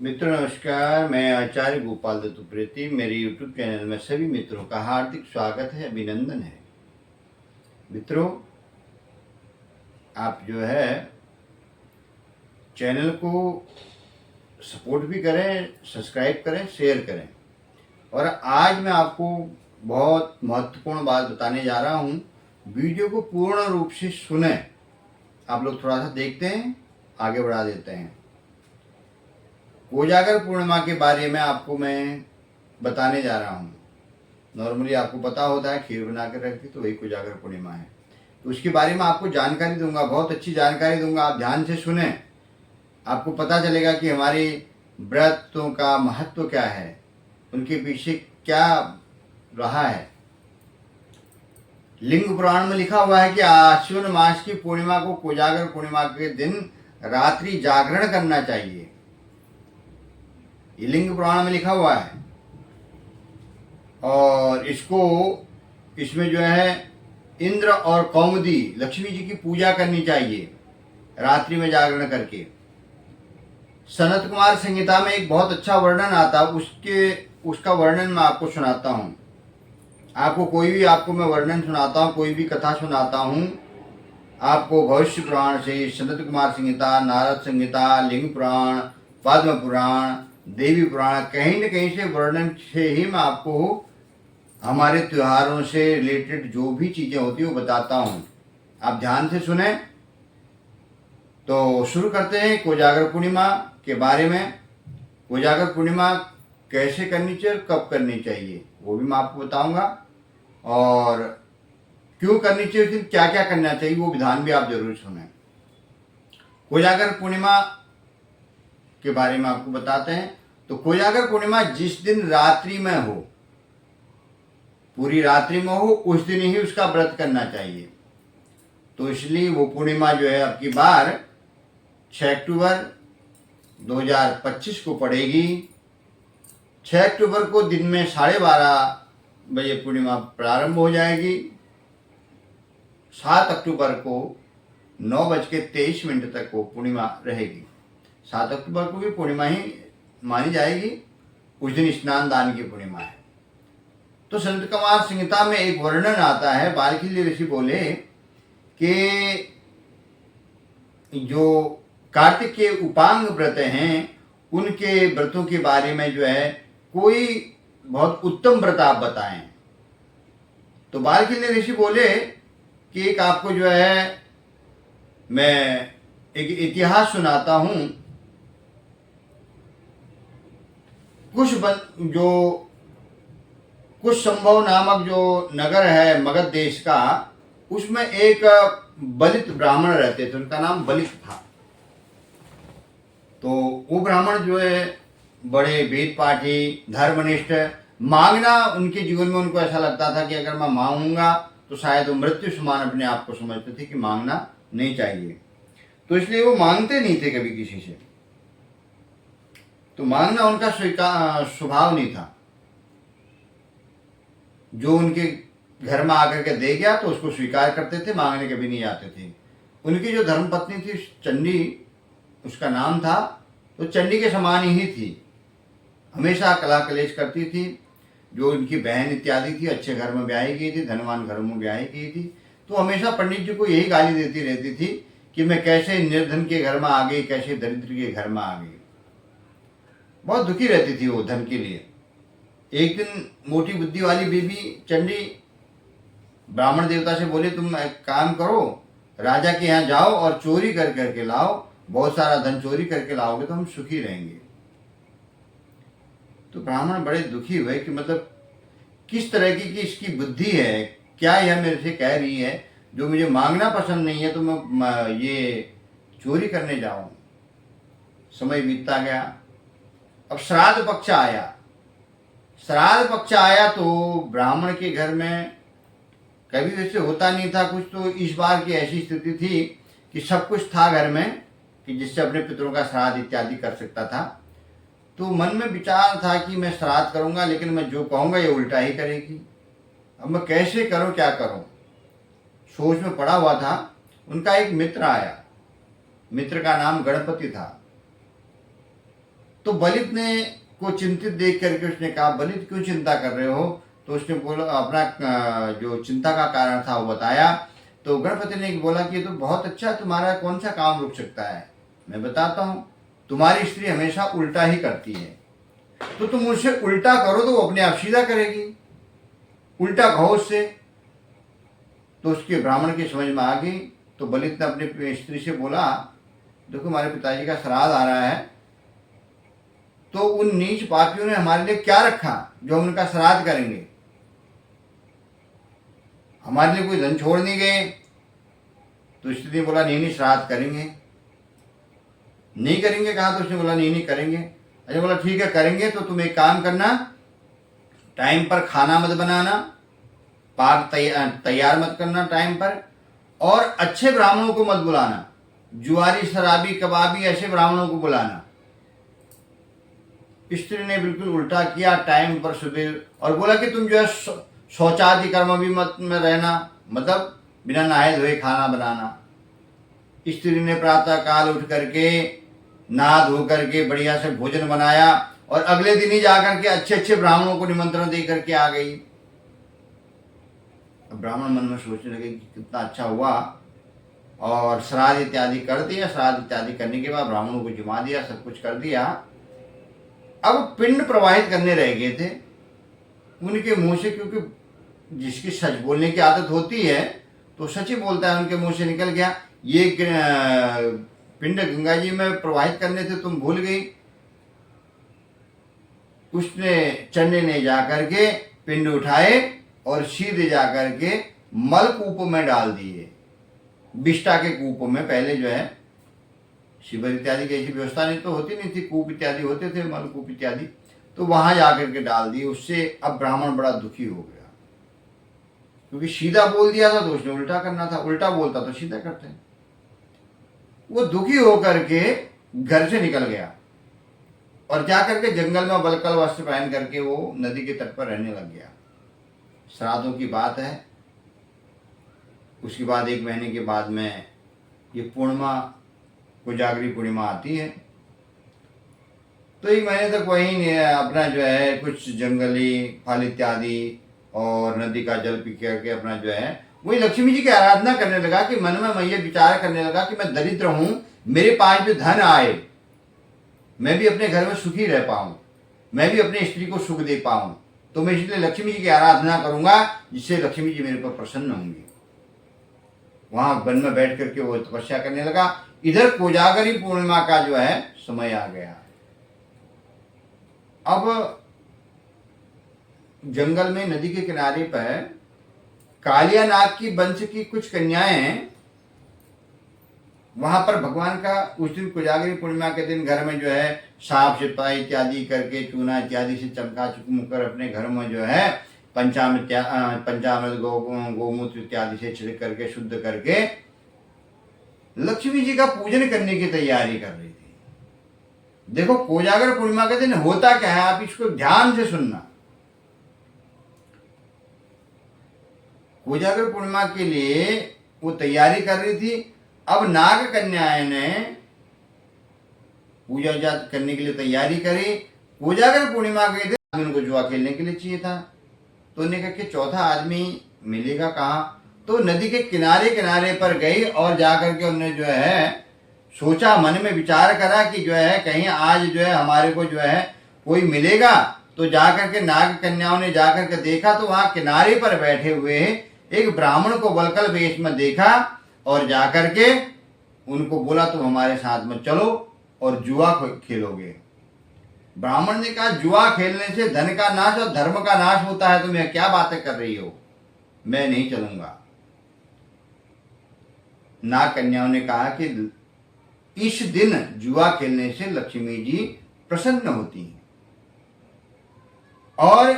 मित्रों नमस्कार। मैं आचार्य गोपाल दत्त उप्रेती। मेरे यूट्यूब चैनल में सभी मित्रों का हार्दिक स्वागत है, अभिनंदन है। मित्रों, आप जो है चैनल को सपोर्ट भी करें, सब्सक्राइब करें, शेयर करें। और आज मैं आपको बहुत महत्वपूर्ण बात बताने जा रहा हूँ। वीडियो को पूर्ण रूप से सुने। आप लोग थोड़ा सा देखते हैं, आगे बढ़ा देते हैं। कोजागर पूर्णिमा के बारे में आपको मैं बताने जा रहा हूँ। नॉर्मली आपको पता होता है खीर बना कर रखती, तो वही कोजागर पूर्णिमा है। तो उसके बारे में आपको जानकारी दूंगा, बहुत अच्छी जानकारी दूंगा। आप ध्यान से सुने, आपको पता चलेगा कि हमारे व्रतों का महत्व क्या है, उनके पीछे क्या रहा है। लिंग पुराण में लिखा हुआ है कि आश्विन मास की पूर्णिमा को कोजागर पूर्णिमा के दिन रात्रि जागरण करना चाहिए। ये लिंग पुराण में लिखा हुआ है। और इसमें जो है इंद्र और कौमुदी लक्ष्मी जी की पूजा करनी चाहिए रात्रि में जागरण करके। सनत कुमार संहिता में एक बहुत अच्छा वर्णन आता है, उसका वर्णन मैं आपको सुनाता हूँ। आपको मैं वर्णन सुनाता हूँ, कोई भी कथा सुनाता हूँ आपको भविष्य पुराण से, सनत कुमार संहिता, नारद संहिता, लिंग पुराण, पद्म पुराण, देवी पुराण, कहीं न कहीं से वर्णन से ही मैं आपको हमारे त्योहारों से रिलेटेड जो भी चीज़ें होती हैं वो बताता हूँ। आप ध्यान से सुने। तो शुरू करते हैं कोजागर पूर्णिमा के बारे में। कोजागर पूर्णिमा कैसे करनी चाहिए और कब करनी चाहिए वो भी मैं आपको बताऊंगा। और क्यों करनी चाहिए, उस दिन क्या क्या करना चाहिए, वो विधान भी आप जरूर सुने। कोजागर पूर्णिमा के बारे में आपको बताते हैं। तो कोजागर पूर्णिमा जिस दिन रात्रि में हो, पूरी रात्रि में हो, उस दिन ही उसका व्रत करना चाहिए। तो इसलिए वो पूर्णिमा जो है अब की बार 6 अक्टूबर 2025 को पड़ेगी। 6 अक्टूबर को दिन में 12:30 बजे पूर्णिमा प्रारंभ हो जाएगी। 7 अक्टूबर को 9:23 तक वो पूर्णिमा रहेगी। 7 अक्टूबर को भी पूर्णिमा ही मानी जाएगी। उस दिन स्नान दान की पूर्णिमा है। तो संत कुमार संहिता में एक वर्णन आता है। बालखिल्य ऋषि बोले कि जो कार्तिक के उपांग व्रत हैं, उनके व्रतों के बारे में जो है कोई बहुत उत्तम व्रत आप बताएं। तो बालखिल्य ऋषि बोले कि एक आपको जो है मैं एक इतिहास सुनाता हूं। कुछ संभव नामक जो नगर है मगध देश का, उसमें एक बलित ब्राह्मण रहते थे। उनका नाम बलित था। तो वो ब्राह्मण जो है बड़े वेद पाठी, धर्मनिष्ठ, मांगना उनके जीवन में उनको ऐसा लगता था कि अगर मैं मांगूंगा तो शायद वो मृत्यु समान अपने आप को समझते थे कि मांगना नहीं चाहिए। तो इसलिए वो मांगते नहीं थे कभी किसी से। तो मांगना उनका स्वभाव नहीं था। जो उनके घर में आकर के दे गया तो उसको स्वीकार करते थे, मांगने कभी नहीं आते थे। उनकी जो धर्मपत्नी थी चंडी, उसका नाम था, तो चंडी के समान ही थी। हमेशा कला कलेश करती थी। जो उनकी बहन इत्यादि थी अच्छे घर में ब्याही गई थी, धनवान घरों में ब्याही गई थी। तो हमेशा पंडित जी को यही गाली देती रहती थी कि मैं कैसे निर्धन के घर में आ गई, कैसे दरिद्र के घर में आ गई। बहुत दुखी रहती थी वो धन के लिए। एक दिन मोटी बुद्धि वाली बीबी चंडी ब्राह्मण देवता से बोले, तुम एक काम करो, राजा के यहाँ जाओ और चोरी कर करके लाओ, बहुत सारा धन चोरी करके लाओगे तो हम सुखी रहेंगे। तो ब्राह्मण बड़े दुखी हुए कि मतलब किस तरह की इसकी बुद्धि है, क्या यह मेरे से कह रही है, जो मुझे मांगना पसंद नहीं है तो मैं ये चोरी करने जाऊं। समय बीतता गया। अब श्राद्ध पक्ष आया। श्राद्ध पक्ष आया तो ब्राह्मण के घर में कभी वैसे होता नहीं था कुछ। तो इस बार की ऐसी स्थिति थी कि सब कुछ था घर में कि जिससे अपने पितरों का श्राद्ध इत्यादि कर सकता था। तो मन में विचार था कि मैं श्राद्ध करूंगा, लेकिन मैं जो कहूंगा ये उल्टा ही करेगी। अब मैं कैसे करूं, क्या करूं, सोच में पड़ा हुआ था। उनका एक मित्र आया। मित्र का नाम गणपति था। तो बलित ने को चिंतित देख करके उसने कहा, बलित क्यों चिंता कर रहे हो? तो उसने बोला, अपना जो चिंता का कारण था वो बताया। तो गणपति ने बोला कि ये तो बहुत अच्छा, तुम्हारा कौन सा काम रुक सकता है? मैं बताता हूँ, तुम्हारी स्त्री हमेशा उल्टा ही करती है, तो तुम उससे उल्टा करो तो वो अपने आप सीधा करेगी, उल्टा कहो उससे। तो उसके ब्राह्मण की समझ में आ गई। तो बलित ने अपनी स्त्री से बोला, देखो हमारे पिताजी का श्राद्ध आ रहा है, तो उन नीच पापियों ने हमारे लिए क्या रखा जो हम उनका श्राद्ध करेंगे? हमारे लिए कोई धन छोड़ नहीं गए। तो स्त्री ने बोला, नहीं नहीं श्राद्ध करेंगे। नहीं करेंगे कहा, तो उसने बोला नहीं नहीं करेंगे। अच्छा बोला ठीक है करेंगे, तो तुम एक काम करना, टाइम पर खाना मत बनाना, पाक तैयार मत करना टाइम पर, और अच्छे ब्राह्मणों को मत बुलाना, जुआरी शराबी कबाबी ऐसे ब्राह्मणों को बुलाना। स्त्री ने बिल्कुल उल्टा किया, टाइम पर सुबह, और बोला कि तुम जो है शौचादि कर्म भी मत में रहना, मतलब बिना नहाए धोए खाना बनाना। स्त्री ने प्रातः काल उठ करके नहा धो करके बढ़िया से भोजन बनाया, और अगले दिन ही जाकर के अच्छे अच्छे ब्राह्मणों को निमंत्रण दे करके आ गई। ब्राह्मण मन में सोचने लगे कि कितना अच्छा हुआ, और श्राद्ध इत्यादि कर दिया। श्राद्ध इत्यादि करने के बाद ब्राह्मणों को जिमा दिया, सब कुछ कर दिया। अब पिंड प्रवाहित करने रह गए थे उनके मुंह से, क्योंकि जिसकी सच बोलने की आदत होती है तो सच ही बोलता है। उनके मुंह से निकल गया, ये पिंड गंगा जी में प्रवाहित करने थे, तुम भूल गई। उसने चंडी ने जाकर के पिंड उठाए और सीधे जाकर के मलकूप में डाल दिए, बिष्टा के कूप में। पहले जो है शिविर इत्यादि की ऐसी व्यवस्था नहीं तो होती नहीं थी, कूप इत्यादि होते थे, मलकूप इत्यादि, तो वहां जाकर के डाल दिए। उससे अब ब्राह्मण बड़ा दुखी हो गया, क्योंकि सीधा बोल दिया था तो उसने उल्टा करना था, उल्टा बोलता तो सीधा करते। वो दुखी होकर के घर से निकल गया और जाकर के जंगल में बलकल वस्त्र पहन करके वो नदी के तट पर रहने लग गया। श्राद्धों की बात है। उसके बाद 1 महीने के बाद में ये पूर्णिमा, कोजागरी पूर्णिमा आती है। तो 1 महीने तक वही अपना जो है कुछ जंगली फल इत्यादि और नदी का जल पी करके अपना जो है वही लक्ष्मी जी की आराधना करने लगा। कि मन में मैं ये विचार करने लगा कि मैं दरिद्र हूं, मेरे पास भी धन आए, मैं भी अपने घर में सुखी रह पाऊं, मैं भी अपनी स्त्री को सुख दे पाऊं, तो मैं इसलिए लक्ष्मी जी की आराधना करूंगा, जिससे लक्ष्मी जी मेरे पर प्रसन्न होंगी। वहां वन में बैठ करके वो तपस्या करने लगा। इधर कोजागरी पूर्णिमा का जो है समय आ गया। अब जंगल में नदी के किनारे पर कालिया नाग की वंश की कुछ कन्याएं वहां पर भगवान का उस दिन कोजागरी पूर्णिमा के दिन घर में जो है साफ सफाई इत्यादि करके, चूना इत्यादि से चमका चुमक कर अपने घर में जो है पंचामृत गोमूत्र इत्यादि से छिड़क करके शुद्ध करके लक्ष्मी जी का पूजन करने की तैयारी कर रही थी। देखो कोजागर पूर्णिमा के दिन होता क्या है, आप इसको ध्यान से सुनना। कोजागर पूर्णिमा के लिए वो तैयारी कर रही थी। अब नाग कन्याएं ने पूजा जात करने के लिए तैयारी करी। कोजागर पूर्णिमा के दिन उनको जुआ खेलने के लिए चाहिए था, तो उन्होंने कहा कि चौथा आदमी मिलेगा कहाँ? तो नदी के किनारे किनारे पर गई और जाकर के उन्होंने जो है सोचा, मन में विचार करा कि जो है कहीं आज जो है हमारे को जो है कोई मिलेगा। तो जाकर के नाग कन्याओं ने जाकर के देखा तो वहां किनारे पर बैठे हुए एक ब्राह्मण को वलकल वेश में देखा और जाकर के उनको बोला तुम हमारे साथ में चलो और जुआ खेलोगे। ब्राह्मण ने कहा जुआ खेलने से धन का नाश और धर्म का नाश होता है, तुम क्या बातें कर रही हो, मैं नहीं चलूंगा। नाग कन्याओं ने कहा कि इस दिन जुआ खेलने से लक्ष्मी जी प्रसन्न होती हैं और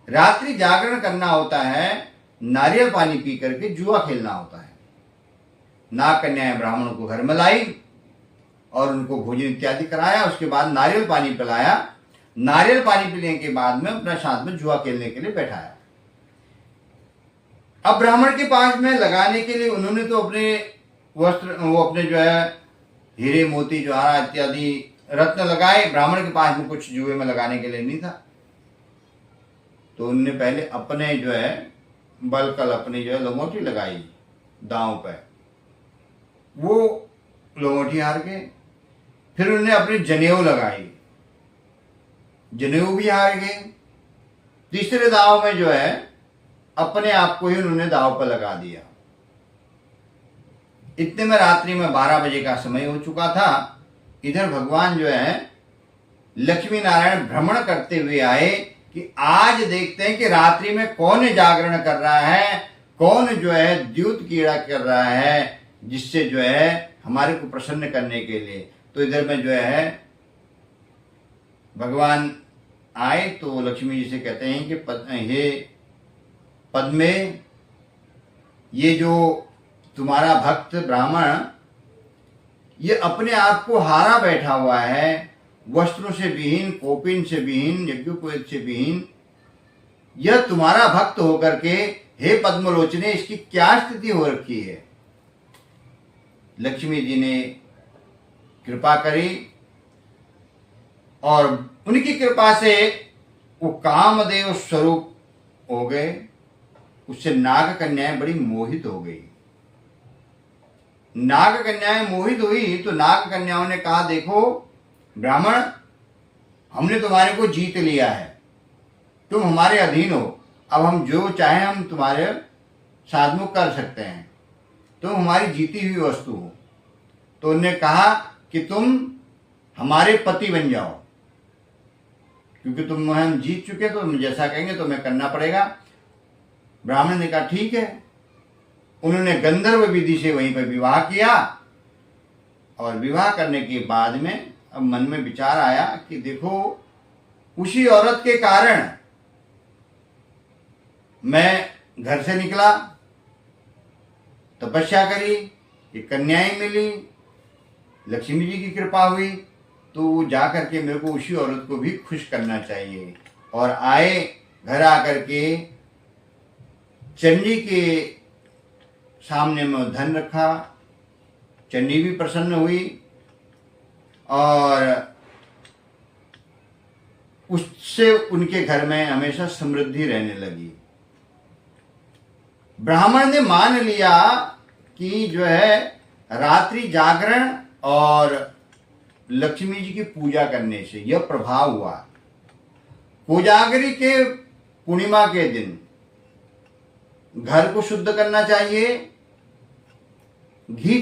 रात्रि जागरण करना होता है, नारियल पानी पी करके जुआ खेलना होता है। नाग कन्याएं ब्राह्मणों को घर में लाई और उनको भोजन इत्यादि कराया। उसके बाद नारियल पानी पिलाया। नारियल पानी पीने के बाद में अपना साथ में जुआ खेलने के लिए बैठाया। अब ब्राह्मण के पास में लगाने के लिए उन्होंने तो अपने वस्त्र, वो अपने जो है हीरे मोती जवाहरात इत्यादि रत्न लगाए, ब्राह्मण के पास में कुछ जुए में लगाने के लिए नहीं था, तो उनने पहले अपने जो है बल कल अपनी जो है लंगोटी लगाई दांव पे, वो लंगोटी हार गए। फिर उन्होंने अपनी जनेऊ लगाई, जनेऊ भी हार गए। तीसरे दांव में जो है अपने आप को ही उन्होंने दांव पर लगा दिया। इतने में रात्रि में 12 बजे का समय हो चुका था। इधर भगवान जो है लक्ष्मी नारायण भ्रमण करते हुए आए कि आज देखते हैं कि रात्रि में कौन जागरण कर रहा है, कौन जो है द्यूत कीड़ा कर रहा है, जिससे जो है हमारे को प्रसन्न करने के लिए। तो इधर में जो है भगवान आए तो लक्ष्मी जी से कहते हैं कि हे पद्मे, ये जो तुम्हारा भक्त ब्राह्मण ये अपने आप को हारा बैठा हुआ है, वस्त्रों से विहीन, कोपिन से विहीन, यज्ञोपवीत से विहीन, यह तुम्हारा भक्त होकर के हे पद्मलोचने इसकी क्या स्थिति हो रखी है। लक्ष्मी जी ने कृपा करी और उनकी कृपा से वो कामदेव स्वरूप हो गए। उससे नाग कन्याएं बड़ी मोहित हो गई। नाग कन्याएं मोहित हुई तो नाग कन्याओं ने कहा, देखो ब्राह्मण, हमने तुम्हारे को जीत लिया है, तुम हमारे अधीन हो, अब हम जो चाहें हम तुम्हारे साधमुख कर सकते हैं, तुम हमारी जीती हुई वस्तु हो। तो उन्होंने कहा कि तुम हमारे पति बन जाओ, क्योंकि तुम हम जीत चुके, तो जैसा कहेंगे तुम्हें करना पड़ेगा। ब्राह्मण ने कहा ठीक है। उन्होंने गंधर्व विधि से वहीं पर विवाह किया और विवाह करने के बाद में अब मन में विचार आया कि देखो उसी औरत के कारण मैं घर से निकला, तपस्या करी, ये कन्याएं मिली, लक्ष्मी जी की कृपा हुई, तो वो जा करके मेरे को उसी औरत को भी खुश करना चाहिए। और आए, घर आकर के चंडी के सामने में धन रखा, चंडी भी प्रसन्न हुई और उससे उनके घर में हमेशा समृद्धि रहने लगी। ब्राह्मण ने मान लिया कि जो है रात्रि जागरण और लक्ष्मी जी की पूजा करने से यह प्रभाव हुआ। कोजागरी के पूर्णिमा के दिन घर को शुद्ध करना चाहिए, घी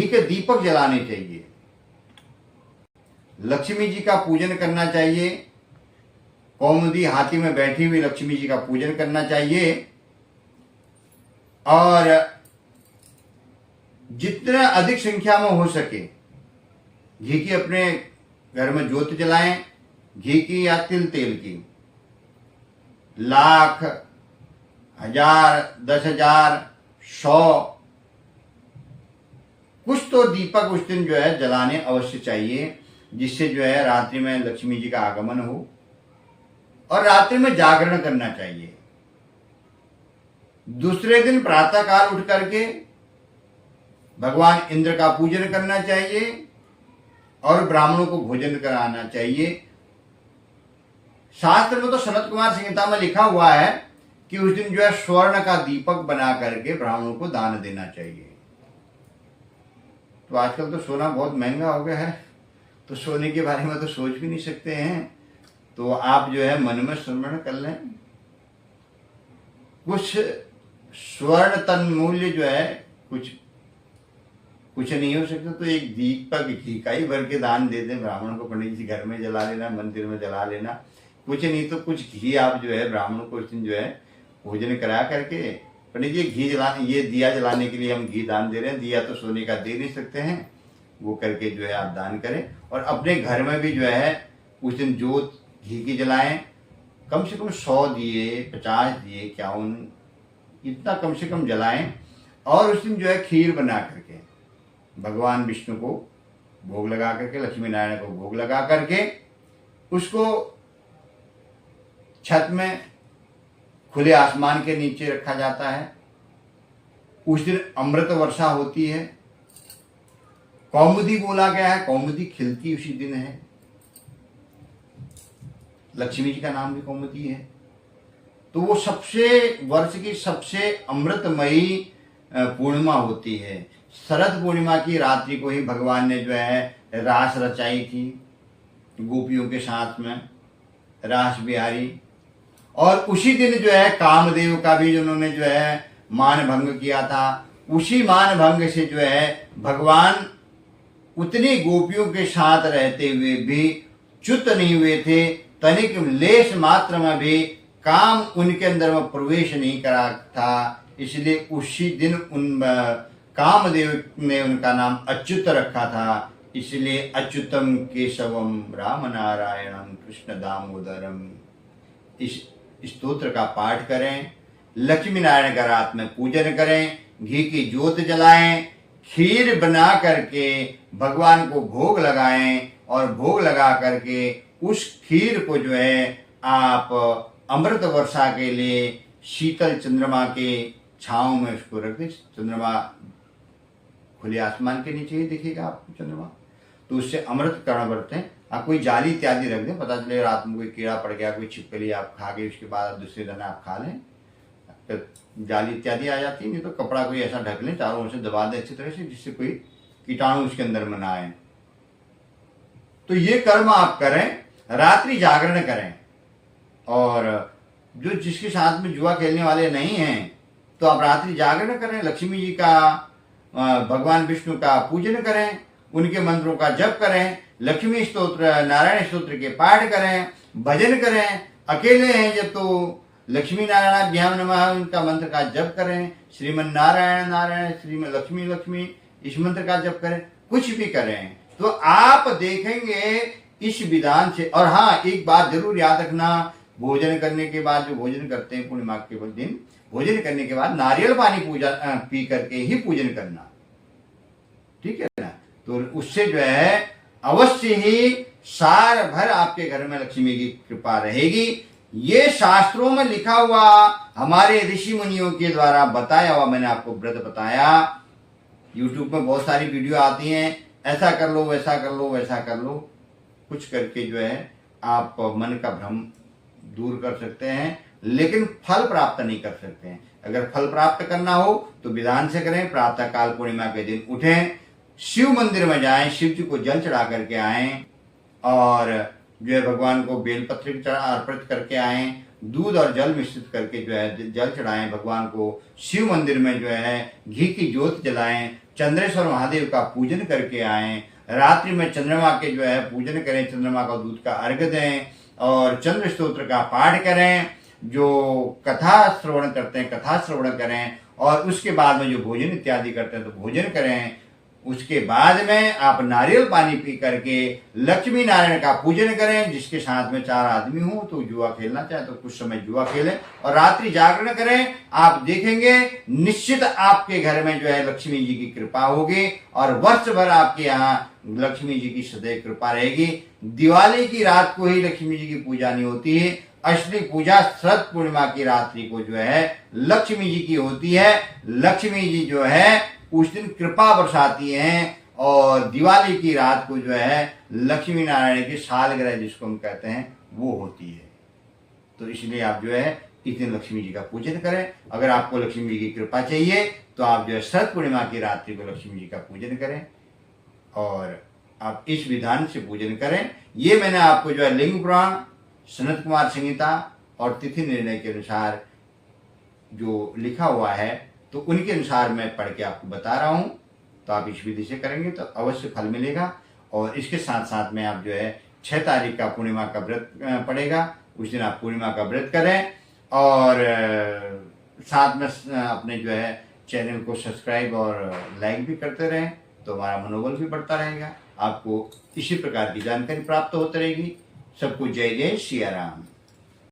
के दीपक जलाने चाहिए, लक्ष्मी जी का पूजन करना चाहिए, कौमुदी हाथी में बैठी हुई लक्ष्मी जी का पूजन करना चाहिए और जितना अधिक संख्या में हो सके घी की अपने घर में ज्योत जलाएं, घी की या तिल तेल की। लाख, 1000, 10,000, 100 कुछ तो दीपक उस दिन जो है जलाने अवश्य चाहिए, जिससे जो है रात्रि में लक्ष्मी जी का आगमन हो। और रात्रि में जागरण करना चाहिए। दूसरे दिन प्रातः काल उठ करके भगवान इंद्र का पूजन करना चाहिए और ब्राह्मणों को भोजन कराना चाहिए। शास्त्र में तो सनत कुमार संहिता में लिखा हुआ है कि उस दिन जो है स्वर्ण का दीपक बना करके ब्राह्मणों को दान देना चाहिए। तो आजकल तो सोना बहुत महंगा हो गया है, तो सोने के बारे में तो सोच भी नहीं सकते हैं। तो आप जो है मन में स्मरण कर लें, कुछ स्वर्ण तन मूल्य जो है कुछ नहीं हो सकता, तो एक दीपक घी का ही भर के दान दे दें ब्राह्मण को। पंडित जी घर में जला लेना, मंदिर में जला लेना, कुछ नहीं तो कुछ घी आप जो है ब्राह्मण को उस दिन जो है भोजन करा करके, पंडित जी घी जलाने, ये दिया जलाने के लिए हम घी दान दे रहे हैं, दिया तो सोने का दे नहीं सकते हैं, वो करके जो है आप दान करें। और अपने घर में भी जो है उस दिन जोत घी की जलाएं, कम से कम 100 दिए, 50 दिए, 51, इतना कम से कम जलाएं। और उस दिन जो है खीर बना करके भगवान विष्णु को भोग लगा करके, लक्ष्मी नारायण को भोग लगा करके उसको छत में खुले आसमान के नीचे रखा जाता है। उस दिन अमृत वर्षा होती है कौमुदी बोला गया है, कौमुदी खिलती उसी दिन है। लक्ष्मी जी का नाम भी कौमुदी है। तो वो सबसे वर्ष की सबसे अमृतमयी पूर्णिमा होती है। शरद पूर्णिमा की रात्रि को ही भगवान ने जो है रास रचाई थी गोपियों के साथ में, रास बिहारी। और उसी दिन जो है कामदेव का भी उन्होंने जो है मान भंग किया था। उसी मान भंग से जो है भगवान उतनी गोपियों के साथ रहते हुए भी च्युत नहीं हुए थे। तनिक लेश मात्र में भी काम उनके अंदर में प्रवेश नहीं करा था। इसलिए उसी दिन उन कामदेव ने उनका नाम अच्युत रखा था। इसलिए अच्युतम केशवम राम नारायणम कृष्ण दामोदरम इस स्तोत्र का पाठ करें। लक्ष्मी नारायण का रात में पूजन करें, घी की ज्योत जलाएं, खीर बना करके भगवान को भोग लगाएं और भोग लगा करके उस खीर को जो है आप अमृत वर्षा के लिए शीतल चंद्रमा के छांव में उसको रख दें। चंद्रमा खुले आसमान के नीचे ही दिखेगा आपको चंद्रमा, तो उससे अमृत कर्ण बरतें। आप कोई जाली इत्यादि रख दें, पता चले रात में कोई कीड़ा पड़ गया, कोई छिपकली आप खा गए, उसके बाद दूसरे दिन आप खा लें तो जाली इत्यादि आ जाती है। नहीं तो कपड़ा कोई ऐसा ढक लें, चारों ओर से दबा दें अच्छी तरह से, जिससे कोई कीटाणु उसके अंदर में ना आए। तो ये कर्म आप करें, रात्रि जागरण करें। और जो जिसके साथ में जुआ खेलने वाले नहीं हैं तो आप रात्रि जागरण करें, लक्ष्मी जी का भगवान विष्णु का पूजन करें, उनके मंत्रों का जप करें, लक्ष्मी स्तोत्र नारायण स्तोत्र के पाठ करें, भजन करें। अकेले हैं जब तो लक्ष्मी नारायणाभ्याम नमः उनका मंत्र का जप करें, श्रीमन नारायण नारायण श्रीमन लक्ष्मी लक्ष्मी इस मंत्र का जप करें, कुछ भी करें तो आप देखेंगे इस विधान से। और हाँ, एक बात जरूर याद रखना, भोजन करने के बाद जो भोजन करते हैं पूर्णिमा के दिन, भोजन करने के बाद नारियल पानी पी करके ही पूजन करना, ठीक है ना। तो उससे जो है अवश्य ही साल भर आपके घर में लक्ष्मी की कृपा रहेगी। ये शास्त्रों में लिखा हुआ, हमारे ऋषि मुनियों के द्वारा बताया हुआ मैंने आपको व्रत बताया। यूट्यूब में बहुत सारी वीडियो आती हैं, ऐसा कर लो वैसा कर लो वैसा कर लो, कुछ करके जो है आप मन का भ्रम दूर कर सकते हैं, लेकिन फल प्राप्त नहीं कर सकते हैं। अगर फल प्राप्त करना हो तो विधान से करें। प्रातः काल पूर्णिमा के दिन उठें, शिव मंदिर में जाएं, शिव जी को जल चढ़ा करके आएं और जो है भगवान को बेलपत्र अर्पित करके आएं, दूध और जल मिश्रित करके जो है जल चढ़ाएं भगवान को, शिव मंदिर में जो है घी की ज्योत जलाएं, चंद्रेश्वर महादेव का पूजन करके आएं, रात्रि में चंद्रमा के जो है पूजन करें, चंद्रमा का दूध का अर्घ्य दें और चंद्र स्तोत्र का पाठ करें। जो कथा श्रवण करते हैं कथा श्रवण करें और उसके बाद में जो भोजन इत्यादि करते हैं तो भोजन करें। उसके बाद में आप नारियल पानी पी करके लक्ष्मी नारायण का पूजन करें। जिसके साथ में 4 आदमी हो तो जुआ खेलना चाहे तो कुछ समय जुआ खेलें और रात्रि जागरण करें। आप देखेंगे निश्चित आपके घर में जो है लक्ष्मी जी की कृपा होगी और वर्ष भर आपके यहाँ लक्ष्मी जी की सदैव कृपा रहेगी। दिवाली की रात को ही लक्ष्मी जी की पूजा नहीं होती है, असली पूजा शरद पूर्णिमा की रात्रि को जो है लक्ष्मी जी की होती है। लक्ष्मी जी जो है उस दिन कृपा बरसाती हैं और दिवाली की रात को जो है लक्ष्मी नारायण की सालगिरह जिसको हम कहते हैं वो होती है। तो इसलिए आप जो है इस दिन लक्ष्मी जी का पूजन करें। अगर आपको लक्ष्मी जी की कृपा चाहिए तो आप जो है शरद पूर्णिमा की रात्रि को लक्ष्मी जी का पूजन करें और आप इस विधान से पूजन करें। ये मैंने आपको जो है लिंग पुराण, सनत कुमार संहिता और तिथि निर्णय के अनुसार जो लिखा हुआ है तो उनके अनुसार मैं पढ़ के आपको बता रहा हूं। तो आप इस विधि से करेंगे तो अवश्य फल मिलेगा। और इसके साथ साथ में आप जो है 6 तारीख का पूर्णिमा का व्रत पड़ेगा, उस दिन आप पूर्णिमा का व्रत करें और साथ में अपने जो है चैनल को सब्सक्राइब और लाइक भी करते रहें तो हमारा मनोबल भी बढ़ता रहेगा। आपको इसी प्रकार की जानकारी प्राप्त होती रहेगी। सबको जय जय सिया राम।